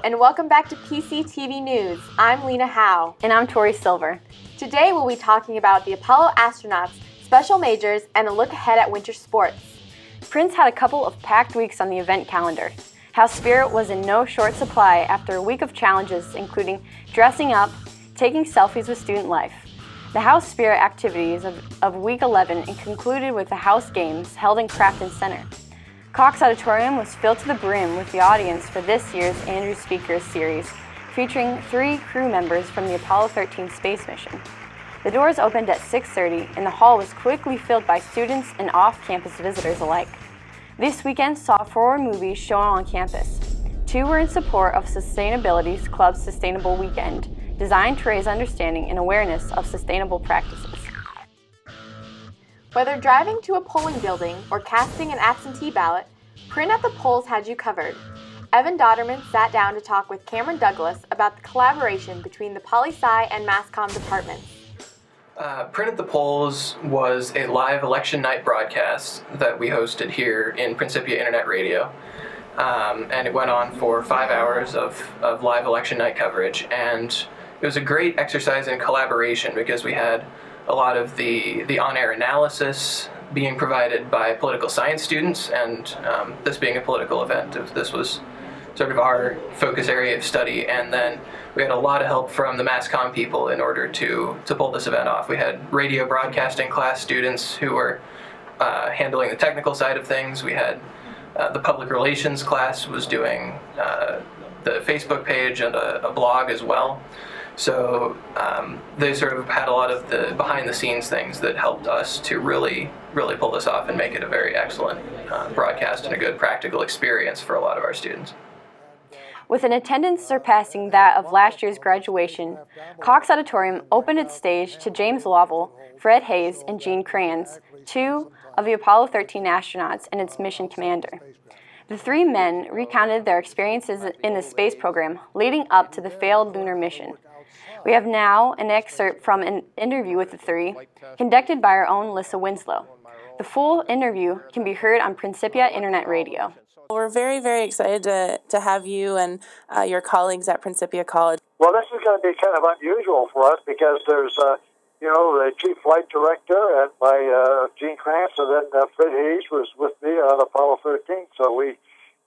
and welcome back to PCTV News. I'm Lena Howe. And I'm Tori Silver. Today we'll be talking about the Apollo astronauts, special majors, and a look ahead at winter sports. Prince had a couple of packed weeks on the event calendar. How Spirit was in no short supply after a week of challenges, including dressing up, taking selfies with student life. The House Spirit activities of Week 11 concluded with the House Games held in Crafton Center. Cox Auditorium was filled to the brim with the audience for this year's Andrew Speakers series, featuring 3 crew members from the Apollo 13 space mission. The doors opened at 6:30 and the hall was quickly filled by students and off-campus visitors alike. This weekend saw 4 movies shown on campus. 2 were in support of Sustainability Club's Sustainable Weekend, designed to raise understanding and awareness of sustainable practices. Whether driving to a polling building or casting an absentee ballot, Print at the Polls had you covered. Evan Dodderman sat down to talk with Cameron Douglas about the collaboration between the Poli-Sci and MassCom departments. Print at the Polls was a live election night broadcast that we hosted here in Principia Internet Radio. And it went on for 5 hours of live election night coverage. And it was a great exercise in collaboration because we had a lot of the on-air analysis being provided by political science students, and this being a political event, this was sort of our focus area of study. And then we had a lot of help from the MassCom people in order to pull this event off. We had radio broadcasting class students who were handling the technical side of things. We had the public relations class was doing the Facebook page and a blog as well. So they sort of had a lot of the behind-the-scenes things that helped us to really pull this off and make it a very excellent broadcast and a good practical experience for a lot of our students. With an attendance surpassing that of last year's graduation, Cox Auditorium opened its stage to James Lovell, Fred Hayes, and Gene Kranz, 2 of the Apollo 13 astronauts and its mission commander. The 3 men recounted their experiences in the space program leading up to the failed lunar mission. We have now an excerpt from an interview with the 3, conducted by our own Lissa Winslow. The full interview can be heard on Principia Internet Radio. We're very, very excited to have you and your colleagues at Principia College. Well, this is going to be kind of unusual for us because there's, the chief flight director and my Gene Kranz, and then Fred Hayes was with me on Apollo 13. So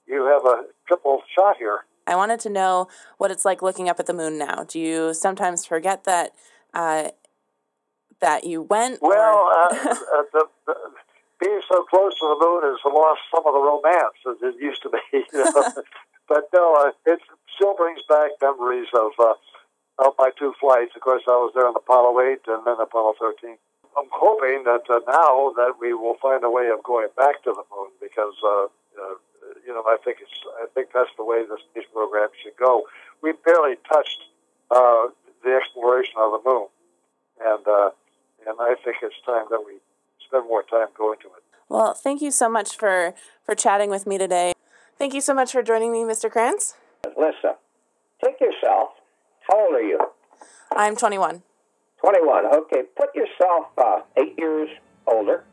you have a triple shot here. I wanted to know what it's like looking up at the moon now. Do you sometimes forget that that you went? Well, being so close to the moon has lost some of the romance as it used to be. But no, it still brings back memories of my 2 flights. Of course, I was there on Apollo 8 and then Apollo 13. I'm hoping that now that we will find a way of going back to the moon because I think that's the way this space program should go. We barely touched the exploration of the moon, and I think it's time that we spend more time going to it. Well, thank you so much for chatting with me today. Thank you so much for joining me, Mr. Kranz. Listen, take yourself. How old are you? I'm 21. 21. Okay, put yourself 8 years older.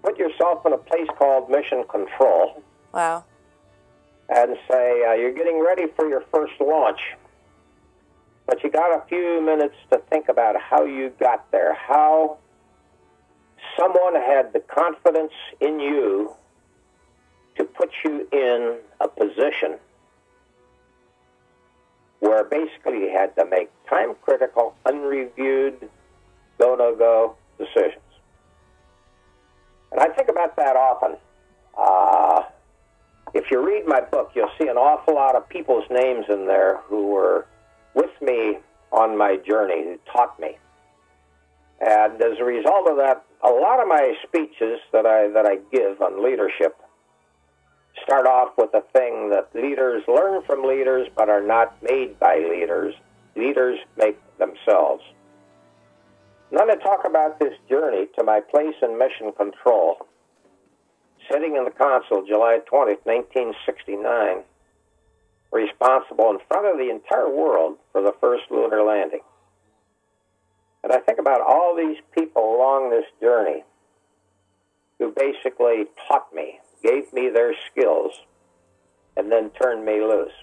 Put yourself in a place called Mission Control. Wow. And say you're getting ready for your first launch. But you got a few minutes to think about how you got there, how someone had the confidence in you to put you in a position where basically you had to make time-critical, unreviewed, go-no-go decisions. And I think about that often. If you read my book, you'll see an awful lot of people's names in there who were with me on my journey, who taught me. And as a result of that, a lot of my speeches that I give on leadership start off with a thing that leaders learn from leaders but are not made by leaders. Leaders make themselves. And then I talk about this journey to my place in Mission Control, sitting in the console July 20th, 1969, responsible in front of the entire world for the first lunar landing. And I think about all these people along this journey who basically taught me, gave me their skills, and then turned me loose.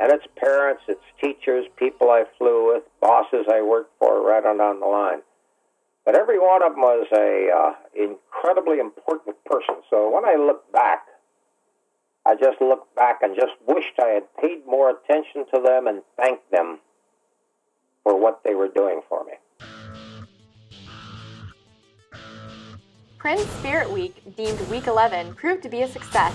And it's parents, it's teachers, people I flew with, bosses I worked for, right on down the line. But every one of them was a incredibly important person. So when I look back, I just look back and just wished I had paid more attention to them and thanked them for what they were doing for me. Prince Spirit Week, deemed Week 11, proved to be a success.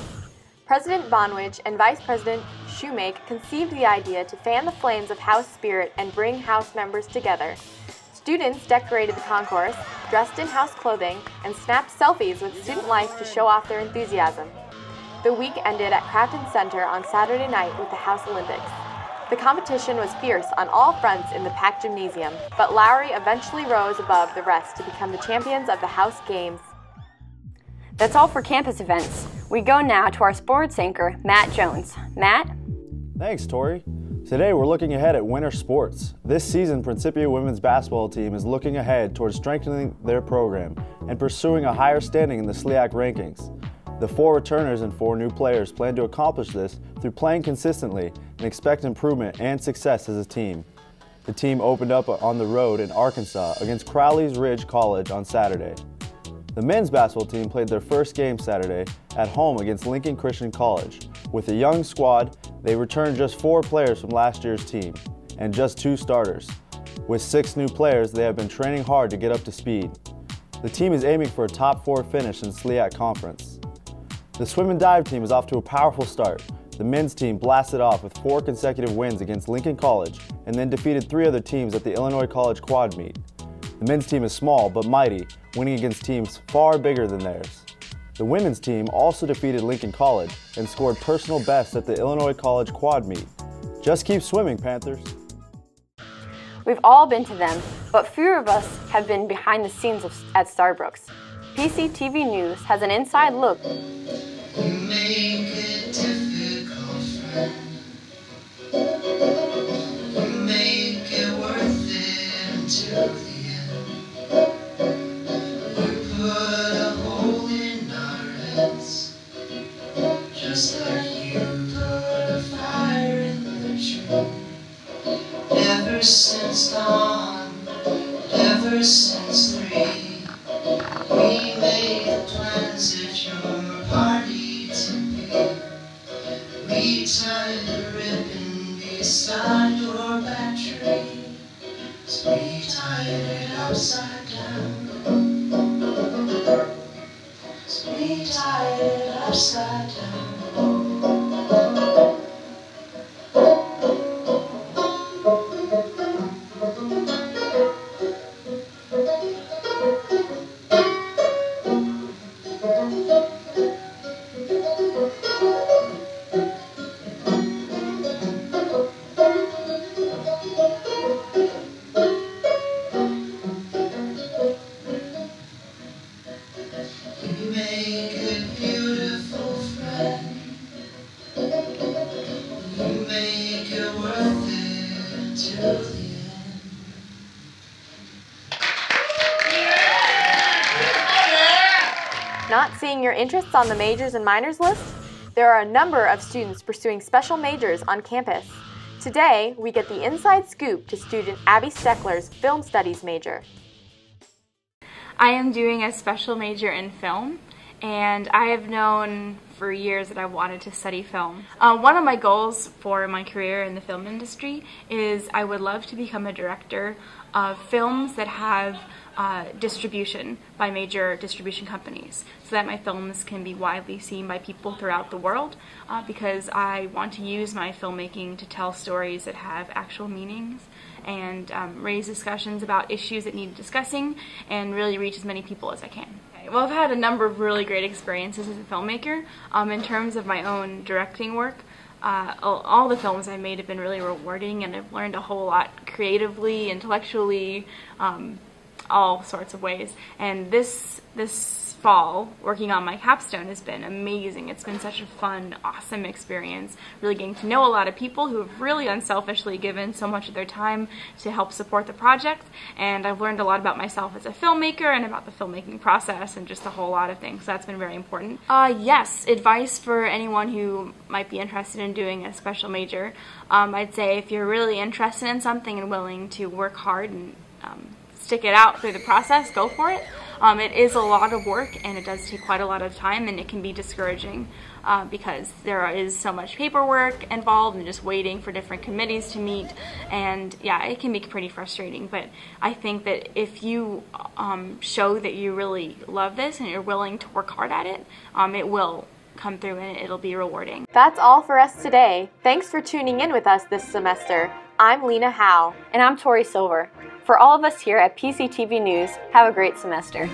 President Bonwich and Vice President Shoemake conceived the idea to fan the flames of house spirit and bring house members together. Students decorated the concourse, dressed in house clothing, and snapped selfies with student life to show off their enthusiasm. The week ended at Crafton Center on Saturday night with the House Olympics. The competition was fierce on all fronts in the packed gymnasium, but Lowry eventually rose above the rest to become the champions of the House Games. That's all for campus events. We go now to our sports anchor, Matt Jones. Matt? Thanks, Tori. Today we're looking ahead at winter sports. This season, Principia women's basketball team is looking ahead towards strengthening their program and pursuing a higher standing in the SLIAC rankings. The 4 returners and 4 new players plan to accomplish this through playing consistently and expect improvement and success as a team. The team opened up on the road in Arkansas against Crowley's Ridge College on Saturday. The men's basketball team played their first game Saturday at home against Lincoln Christian College. With a young squad, they returned just 4 players from last year's team and just 2 starters. With 6 new players, they have been training hard to get up to speed. The team is aiming for a top 4 finish in SLIAC Conference. The swim and dive team is off to a powerful start. The men's team blasted off with 4 consecutive wins against Lincoln College and then defeated 3 other teams at the Illinois College Quad Meet. The men's team is small but mighty, winning against teams far bigger than theirs. The women's team also defeated Lincoln College and scored personal bests at the Illinois College Quad Meet. Just keep swimming, Panthers. We've all been to them, but few of us have been behind the scenes at Starbucks. PCTV News has an inside look. You make it difficult, friend. You make it worth it until the end. You put a hole in our heads, just like you put a fire in the tree. Ever since dawn, ever since 3. We made the plans at your party to be. We tied the ribbon beside your battery. So we tied it upside down. So we tied it upside down. You make it beautiful, friend. You make it worth it until the end. Not seeing your interests on the majors and minors list? There are a number of students pursuing special majors on campus. Today, we get the inside scoop to student Abby Steckler's Film Studies major. I am doing a special major in film, and I have known for years that I wanted to study film. One of my goals for my career in the film industry is I would love to become a director of films that have distribution by major distribution companies, so that my films can be widely seen by people throughout the world, because I want to use my filmmaking to tell stories that have actual meanings and raise discussions about issues that need discussing and really reach as many people as I can. Well, I've had a number of really great experiences as a filmmaker. In terms of my own directing work, all the films I made have been really rewarding, and I've learned a whole lot creatively, intellectually. all sorts of ways. And this fall, working on my capstone has been amazing. It's been such a fun, awesome experience, really getting to know a lot of people who have really unselfishly given so much of their time to help support the project, and I've learned a lot about myself as a filmmaker and about the filmmaking process and just a whole lot of things, so that's been very important. Yes, advice for anyone who might be interested in doing a special major. I'd say if you're really interested in something and willing to work hard and stick it out through the process, go for it. It is a lot of work, and it does take quite a lot of time, and it can be discouraging because there is so much paperwork involved and just waiting for different committees to meet, and yeah, it can be pretty frustrating. But I think that if you show that you really love this and you're willing to work hard at it, it will come through and it'll be rewarding. That's all for us today. Thanks for tuning in with us this semester. I'm Lena Howe. And I'm Tori Silver. For all of us here at PCTV News, have a great semester.